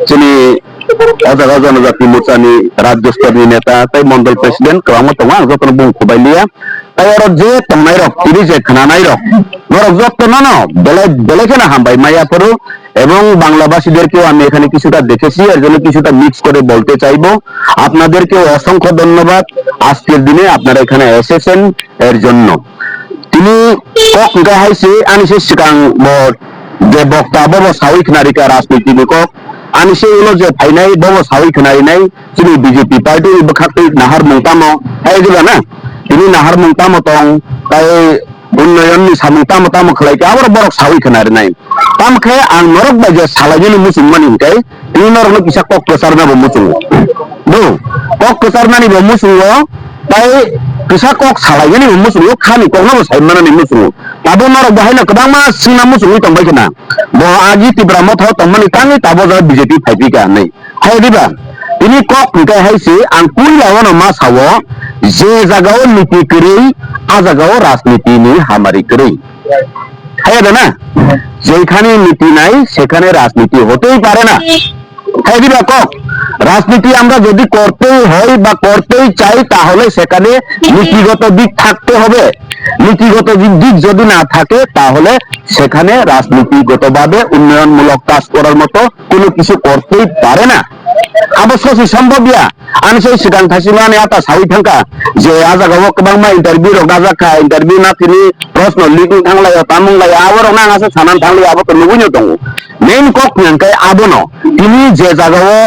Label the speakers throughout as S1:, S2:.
S1: যিনি অজাগা জনজাতি মোর্চানি রাজ্য স্তরनि नेता তাই মন্ডল প্রেসিডেন্ট কামা তমা যতন বুংখবাইলিয়া তাই আর যে তমনাই রক তিনি যে খানানাই রক নরক যতন ন বেলেকেনা হামবাই মায়াপুরু এবং বাংলাভাষীদেরকেও আমি এখানে কিছুটা দেখেছি এর জন্য কিছুটা মিক্স করে বলতে চাইবো আপনাদেরকেও অসংখ্য ধন্যবাদ আজকের দিনে আপনারা এখানে এসেছেন এর জন্য তিনি কক গাহাইছে আনিসে সিগাং যে বক্তা বব সাউই খনারিকা রাজনীতিক ani se ulo je phainai bobo sawi khnai nai chini BJP party bakhaktui nahar mungtamo hai diba na ini nahar mungtamo tong tai unnoyon ni samungtamo tamo khlai ka abor borok sawi khnai nai tam khe ang norok ba je salajini musung mani kai ini norok no kisa kok kesarna bo musung do kok kesarna ni bo musung tai kisa kok salajini bo musung khani kok no saimana ni musung tabo norok bahai na kadang ma sina musung tong bai kana bo agi tibra moth tongmani tangi tabo ja BJP phaiki ka nei hai diba ini kok ngai haise ang kui lawono ma sawo je jagao niti kri a jagao rajniti ni hamari kri hai না যেখানে নীতি নাই সেখানে রাজনীতি হতেই পারে না hai diba cock রাজনীতি আমরা যদি করতেই হয় বা করতেই চাই তাহলে সেখানে নীতিগত দিক থাকতে হবে নীতিগত দিক যদি না থাকে তাহলে সেখানে রাজনীতিগতভাবে উন্নয়নমূলক কাজ করার মতো কোনো কিছু করতেই পারে না অবশ্যই সম্ভবিয়া আমি সেই সিগাং থাসিমানে আতা সাউই থাকা যে আজাগাও কবাংমা ইন্টারভিউ রগাজাখা ইন্টারভিউ না তিনি প্রশ্ন লিখিং থাংলাই তামুংলাই আবর না আছে সানান থাংলাই আবো তো নুগুইনো দङ মেইন কক নাংকাই আবনো তিনি যে জাগাও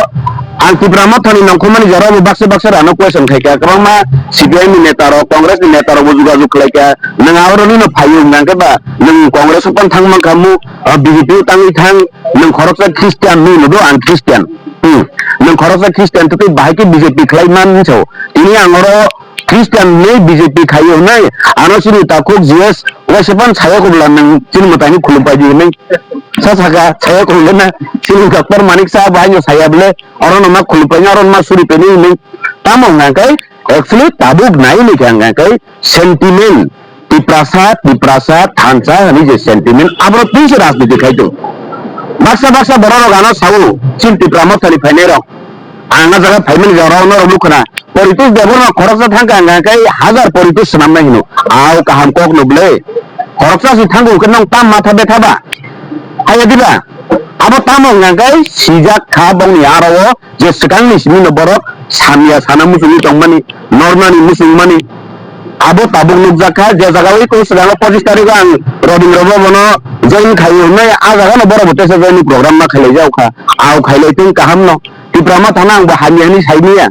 S1: anti brahmatani nongkhomani jaraw bakse bakse rano question khaika kabangma CPI ni neta ro Congress ni neta ro bujuga juk khlaika nang awroni no phayung nangke ba nang Congress pon thangma kamu BJP tangi thang nang khoroksa Christian ni no an Christian nang khoroksa Christian to bahai BJP khlai man chho ini angoro Christian nei BJP khayo nai anosini takuk GS wasepan saya ko bulan nang chin matani khulumpai di nang sasaga saya ko lena sini Dr. Manik sahab ayo saya bele orang nama khulupainya orang mas suri peni ini tamong nangkai actually tabuk nai ni nangkai sentimen diprasa thansa ini je sentimen abro pinse rajniti khaito baksa bororo gano sawu cinti pramotali phainero anga jaga phaimani jarano lukna poritus deborno khoroksa thangka nangkai hajar poritus sanam hino au kaham kok noble khoroksa si thangu kenong tam matha bethaba ayo diba abo tamong nangkai sijak kha bongni arawo je sekangni simino borok samia sana musuni tongmani normani musungmani abo tabung nukjaka je jagawai ko sedang 25 tarik ang roding robo bono join khayo nai a jaga no boro bote se join program ma khalai jauka au khailai tin kaham no tiprama thanang ba haniani saimiya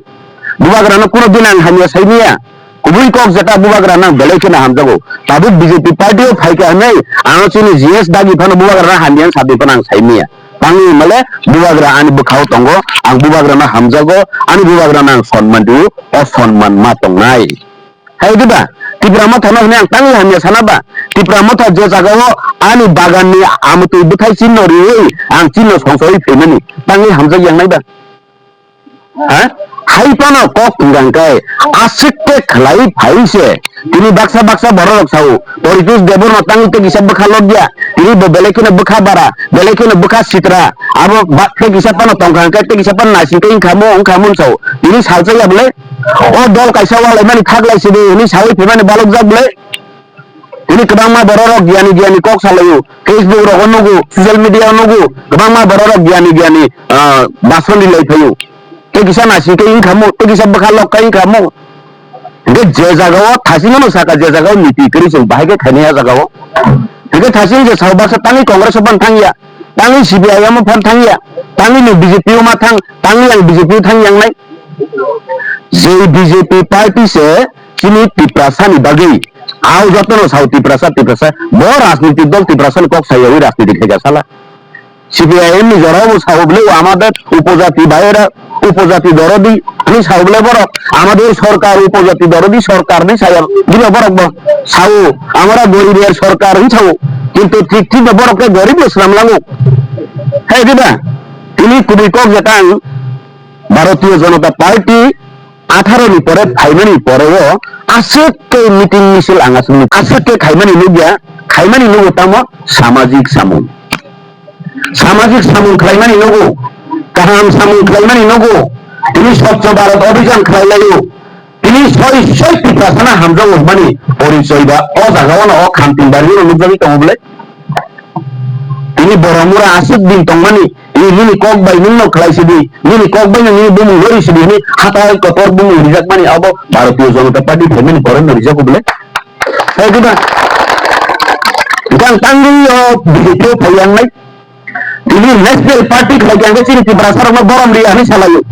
S1: bubagrano kuno dinang hania saimiya kubui kok jeta bubagrana belekena hamjago tabuk BJP party o phaika nai anochini GS dagi phano bubagrana hanian sabi panang saimiya pangi male bubagra ani bukhau tongo ang bubagrana hamjago ani bubagrana sonman du o sonman ma tongnai hai diba tiprama thana ne ang tangi hania sanaba tiprama tha je jagao ani baganni amutu buthai chinnori ang chinno songsoi phemani tangi hamjag yang nai ba ha hai pano kok ngangkai asikte khlai phaise tini baksa borok sau toritus debor tangi te gisab bakhalok dia tini belekina bukha bara belekina bukha sitra abo batte gisab pano tongkangkai te gisab pan nasi kai khamu ong khamun sau tini salsa ya bole o dol kaisa wala mani khaglai sidi ini sawi phemani balok jak bole ini kedangma borok giani kok salayu Facebook ro onugu social media onugu kedangma borok giani basoni lai phayu te kisa nasi ke ing kamu te kisa bakhalok kai kamu ge je jagao thasingno saka je jagao niti kri sung bahai ke khania jagao ge thasing je sabak sa tangi Congress ban thangya tangi CPI am phan thangya tangi ni BJP ma thang tangi yang BJP thang yang nai je BJP party se kini tiprasa ni bagi au jotno sau tiprasa bo rajniti dol tiprasa kok sayawi rajniti khega sala CPIM ni জরাবো সাউবলে আমাদের উপজাতি ভাইয়েরা উপজাতি দরদি আমি সাউবলে বড় আমাদের সরকার উপজাতি দরদি সরকার নেই সাইয়া দিলে বড় সাউ আমরা গরিবের সরকার ছাউ কিন্তু ঠিক বড়কে গরিব ইসলাম লাগো হ্যাঁ দিবা তিনি খুবই কক যেটাং ভারতীয় জনতা পার্টি 18 নি পরে খাইমানি পরেও আজকে মিটিং মিছিল আঙাসনি আজকে খাইমানি নুগিয়া তামো সামাজিক সামুন kelaimani nugu kaha সামুন খাইমানি নগো তিনি স্বচ্ছ ভারত অভিযান খাইলাইও তিনি সই পিপাসানা হামজা উঠমানি পরিচয় বা অজাগাওয়ানো অখান্তি বাড়ির অনুযায়ী তহবলে তিনি বড়মুরা আসিক দিন তংমানি ini kok bay nung খাইছিবি ini kok bay ni bumu হইছিবি ni হাতায় কতর বুমু রিজাক মানে আবো ভারতীয় জনতা পার্টি ফেমিনি করেন রিজাক বলে এই দিবা dan tanggung begitu payang naik ini national party lagi yang sini di berasal sama borom dia ini salah yuk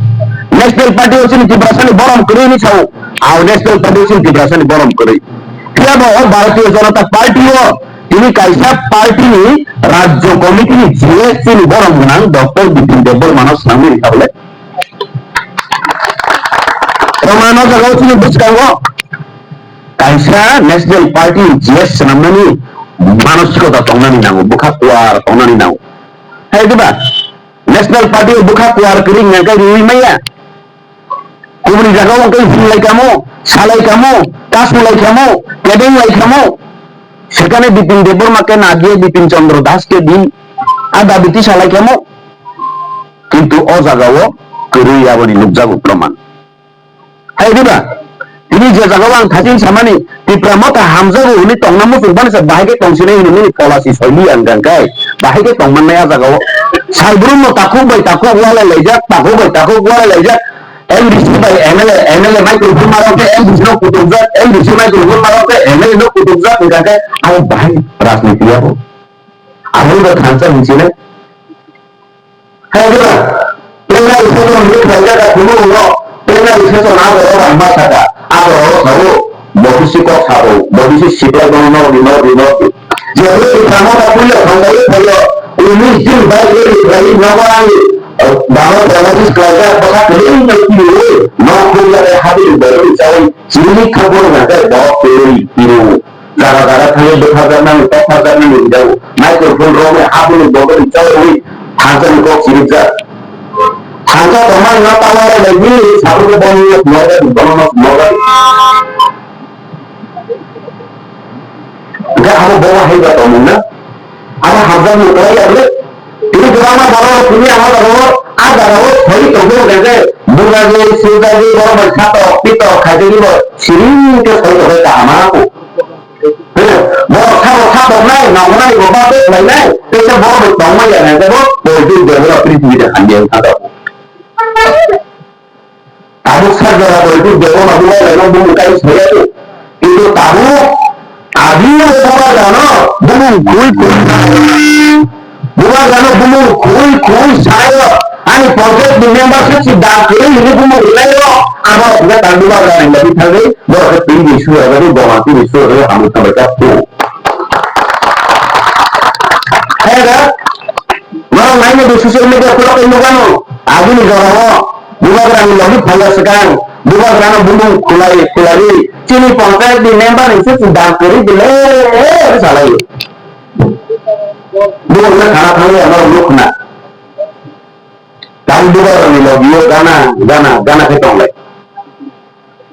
S1: national party sini di berasal borom kiri ini sawo aw national party sini di berasal borom kiri dia bawa Bharatiya Janata Party ini kaisa party ini Rajya Komiti ini GSC ini borom menang Dr. Bipin Debor Manos Nami boleh Romano kalau sini buskan kok kaisa national party GSC namanya মানসিকতা তংনানি নাও বুখা কুয়ার তংনানি নাও হ্যাঁ দিবা national party বুখা কুয়ার করি নাকাই রুই মাইয়া কুমরি জাগাও কই ফুলাই কামো সালাই কামো কাসমলাই কামো কেডিং লাই কামো সেখানে বিপিন দেববর্মাকে না দিয়ে বিপিন চন্দ্র দাসকে দিন আদা বিটি সালাই কামো কিন্তু অ জাগাও করি আবনি লুকজাগো প্রমাণ হ্যাঁ দিবা ini je jagawang thajin samani ti pramota hamjaru ini tongnamu turban sa bahage tongsine ini polasi soili anggang kai bahage tongman naya jagaw saibrum mo taku wala lejak MDC by MLA microphone maroke MDC no kutubzat MDC microphone maroke MLA no kutubzat anggang kai aw bahai rajniti abo awu da khansa hincine hai dura pena isono ni khanja da kuno no pena isono na ro amma sada ado sawo bogisi ko sawo bogisi sipla gono dino jadi kamu tak punya bangga itu ini jin bagi dari nawai bahwa dalam sekolah apakah kalian tahu no punya hadir dari cawai sini kabur nanti bawa kiri kiri gara-gara kalian berharga nang berharga nang jauh microphone romi hadir bawa cawai hasil kok sirja Hangga teman nggak tahu lagi satu kebanyakan modal enggak kamu bawa hebat omongnya apa harga mulai ya bro ini drama baru punya apa baru ada baru hari tunggu deh bukan sudah di baru berkata kita kaji di baru sering ke saya berkata amaku baru satu naik nama naik bapak tu naik kita baru bertemu ya nanti baru itu baru pribadi dan yang ada tahu saja kalau itu baru baru lalu bukan saya itu tahu Adio bukan dana, bumu kui saya. Ani project di membership si dakil ini bumu ilayo. Apa juga tandu ada yang lebih tinggi, baru tinggi isu ada di bawah isu ada hampir sampai tu. Ada, orang lain di sosial media pulau kemudian, agi ni orang bukan orang lagi banyak sekarang. Bukan karena bumu kulai Cini pangkat di member itu sudah kiri dile salah itu. Bukan karena kami orang lukna. Kami juga orang logio gana ketong lek.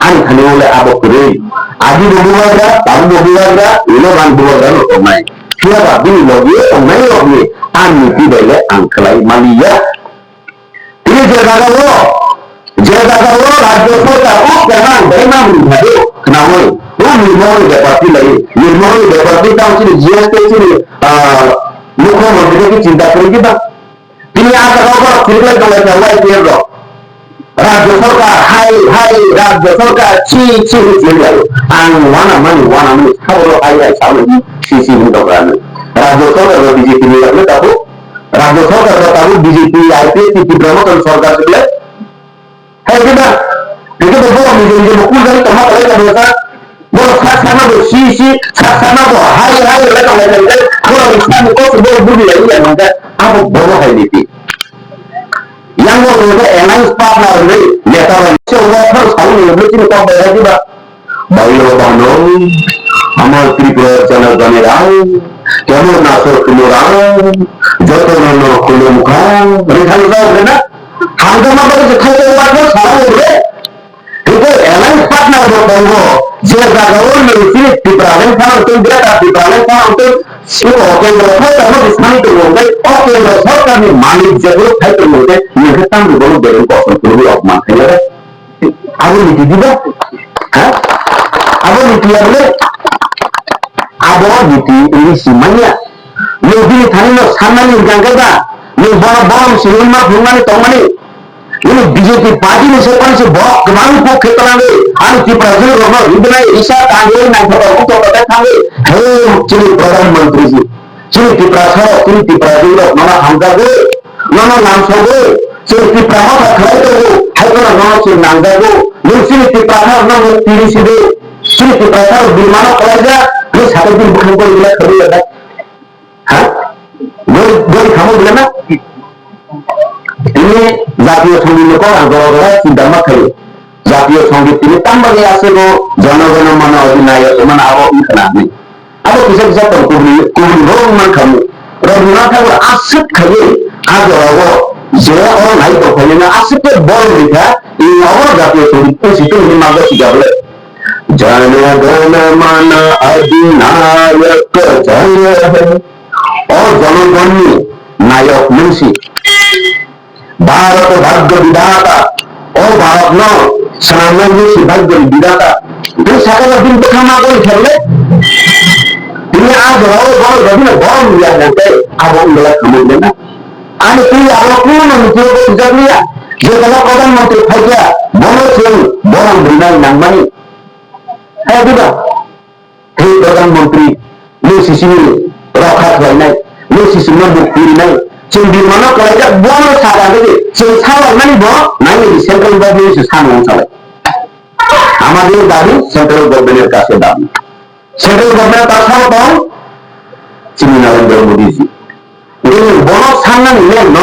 S1: Ani kami oleh abok kiri. Adi dua tahu dua ini orang dua omai. Siapa bini logio omai logio. Ani tidak le angklai malia. Ini jaga lo. Jaga lo radio kota jangan berenang hari kenapa? Nirmohi व्यापारी लगे निर्मोही व्यापारी का उसी GST से मुख्यमंत्री की चिंता करेगी बात তিনি আসার ফিরলাই চলে যাওয়া দিয়ে দাও রাজ্য সরকার হাই রাজ্য সরকার ছি গেল আর ওয়ানা মানি খাবো হাই সামনে সি মুখ করানো রাজ্য সরকার বিজেপি নিয়ে যাবে তাবো রাজ্য সরকার তাবো বিজেপি আইপিএস প্রমোটন সরকার বলে হ্যাঁ কিনা itu betul menjadi buku dari tempat lain yang biasa bersama bersisi sama hai mereka kalau Islam itu sebuah budaya yang ada apa bawa hari ini yang mau kita enak partner ini ya kalau semua harus tahu ini mesti kita bayar juga bayar bangun amal tripura channel kamerang kamu nasur kelurang jodoh nono kulumkan mereka tahu kan harga mana kita kaya warga salah itu elang partner bertemu jika gaul mesti diperoleh sama untuk dia tak diperoleh sama untuk semua oke berapa sama di sana itu oke berapa kami malik jago hai itu oke mereka tam di bawah dari kosong dulu okman kayaknya aku nih juga hah aku nih dia boleh aku gitu ini semuanya lebih tadi lo sama nih jangan kita lo bawa semua bunga nih tong nih ini BJP party nih sekarang sih bawa kemana kok kita lagi anu di Brazil romo itu nih isa tanggung naik foto kita tanggung hei ciri Perdana Menteri sih ciri di Brazil mana hangga gue mana langsung gue ciri di Praha kerja gue hai kalau mana ciri nangga gue lu ciri di Praha mana pilih sih deh ciri di Praha di mana kerja lu satu दिन bukan gue lihat kerja ada hah gue kamu bilang ini জাতীয় সঙ্গীত আন্দোলন চিন্তা খাই জাতীয় সঙ্গীত তিনি তাম্বারে আছে গো জনগণ মন অধিনায়ক মানে আবো ইখানে আবো কিছু কিছু কবি কবি হোক মান খামু রবীন্দ্রনাথ ঠাকুর আসিফ খাইয়ে আজ হবো যে ও নাই তো খাইয়ে না আসিফের বড় লেখা এই অবর জাতীয় সঙ্গীত সেটা উনি মাঝে শিখা বলে জনগণ মন অধিনায়ক জয় ও জনগণ নায়ক মুন্সি भारत भाग्य विधाता और भारत न सनातन से भाग्य विधाता तो सकल दिन तो खाना कोई खेले ini आज हो बहुत जब बहुत लिया जाता है अब हम गलत समझ लेना आज तू आप कौन मंत्री को जब लिया जो गलत प्रधानमंत्री था क्या बोलो सिंह बोलो बिना नंबनी है दिया हे प्रधानमंत्री ले सिसी रखा करना ले सिसी में मुक्ति नहीं 지금 mana kerja buat sahaja jadi 지금 사람 많이 뭐 나는 센트럴 government 사는 사람 আমাদের দাবি সেন্ট্রাল গভর্নমেন্টের কাছে দাবি সেন্ট্রাল গভর্নমেন্ট কাছে তো চিনি নরেন্দ্র মোদী জি এই বড় সামনে নিয়ে ন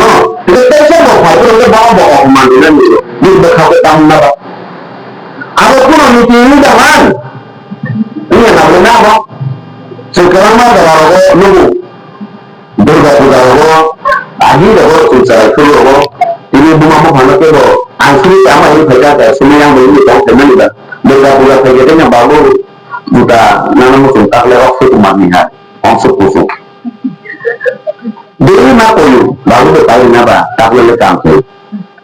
S1: এটা তেছে ভালো বড় বড় অপমান দিলে নিয়ে দেখাবে দাম না আর কোন নীতি নিদান ini না না sekarang mah kalau nunggu Durga পূজা হবো আগে হবো চুলচারা শুরু হবো তিনি বুমামো ভালো করবো আংশিক আমার এই ভেজা যায় শুনে আমি তেমন দুর্গা পূজা থেকে না বাবু দুটা নানা মতন তাহলে অক্ষ তোমার নিহার অংশ কুসুম দেরি না করি বাবু তো পারি না বা তাহলে কাম করি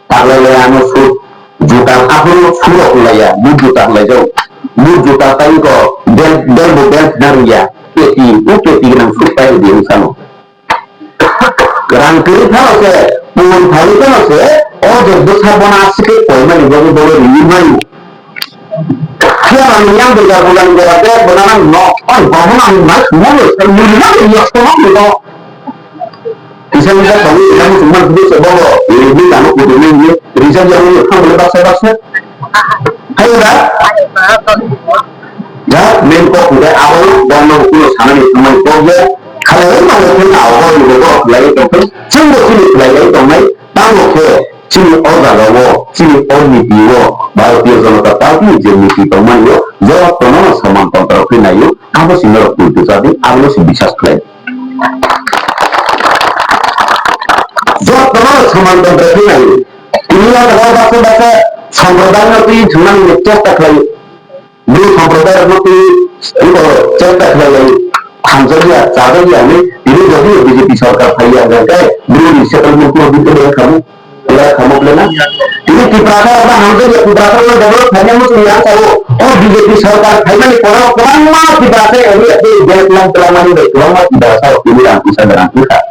S1: তাহলে আমি সুদ জুতা আপনি সুর লাইয়া বুট জুতা লাই যাও বুট জুতা তাই কো বেল বেল বেল নারিয়া পেটি ও পেটি নাম সুদ পাই দিয়ে সানো Kerangkiri kalau saya pun kali kalau saya oh jadi sabun asik poin ini baru baru lima ini. Siapa yang berjalan berada benar no oh bangunan mas mulus lima ini ya semua itu. Bisa bisa kami yang cuma itu sebab ini kamu kudu ini riset yang ini kamu boleh bahasa. Ayo dah. Ya, menko kuda awal dan mau kulo sana di teman kerja. Kalau mana pun awal juga lagi tu, semua sini lagi tu mai, tahu ke sini orang lawo, sini orang ni dia, baru dia Janata Party jenis itu mai yo, jawab penuh sama kontrak ini yo, apa sih mereka itu tadi, apa sih bisa sekali. Jawab penuh sama kontrak ini yo, ini adalah bahasa sampradaya itu cuma cetak lagi, dulu sampradaya itu cetak lagi. hamzanya cara ini jadi BJP सरकार भाई अगर कहे दूरी settlement को भी तो kamu bilang ini kiprasa apa hamzanya kiprasa yang develop hanya musuh yang tahu oh BJP सरकार भाई ini orang mah kiprasa ini di jalan selama ini selama tidak tahu ini yang bisa berangkat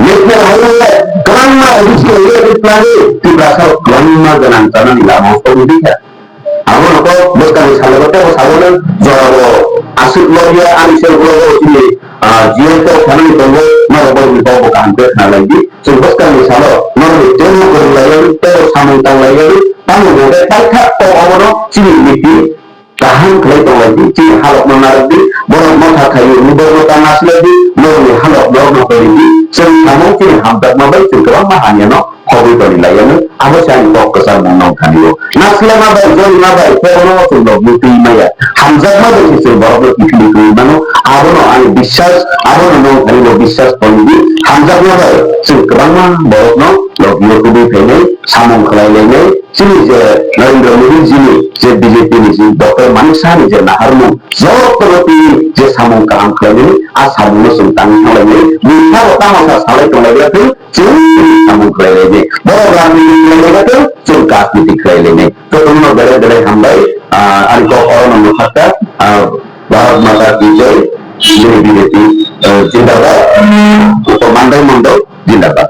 S1: Yaitu orang mah itu ini lagi kiprasa orang mah dengan cara dilama politik aku nak bukan salah betul salah jawab asal dia anisel guru ini jian tu kami tunggu mana boleh bawa bukan kerana lagi sebabkan misalnya mana itu guru lain itu samantang lain tamu boleh tak tahu orang sini ini tahan kelihatan lagi sini halak menarik di boleh mata kayu boleh tanah lagi boleh halak boleh pergi sehingga mungkin hampir mabuk juga mahanya no hobi berlayan apa sih yang kau kesan menonton itu nasla mabuk jadi mabuk kalau sudah bukti maya hamzah mabuk itu baru bukti itu mana apa no ani বিশ্বাস apa no ani lo বিশ্বাস pergi hamzah mabuk sekarang mah baru no lo YouTube ini samong kelainan sini je Narendra Modi sini je BJP ni je Dr. Manisha ni je Naharmu jauh terlebih je samong kalam kelainan asal mula sultan kelainan bisa utama salah kelainan itu jadi samong kelainan baru kami राजनीति खेलाइने तो उन्होंने बड़े-बड़े हमलाई अनको और नमस्कार भारत माता की जय जय विदेशी जिंदाबाद उपमंडल मंडल जिंदाबाद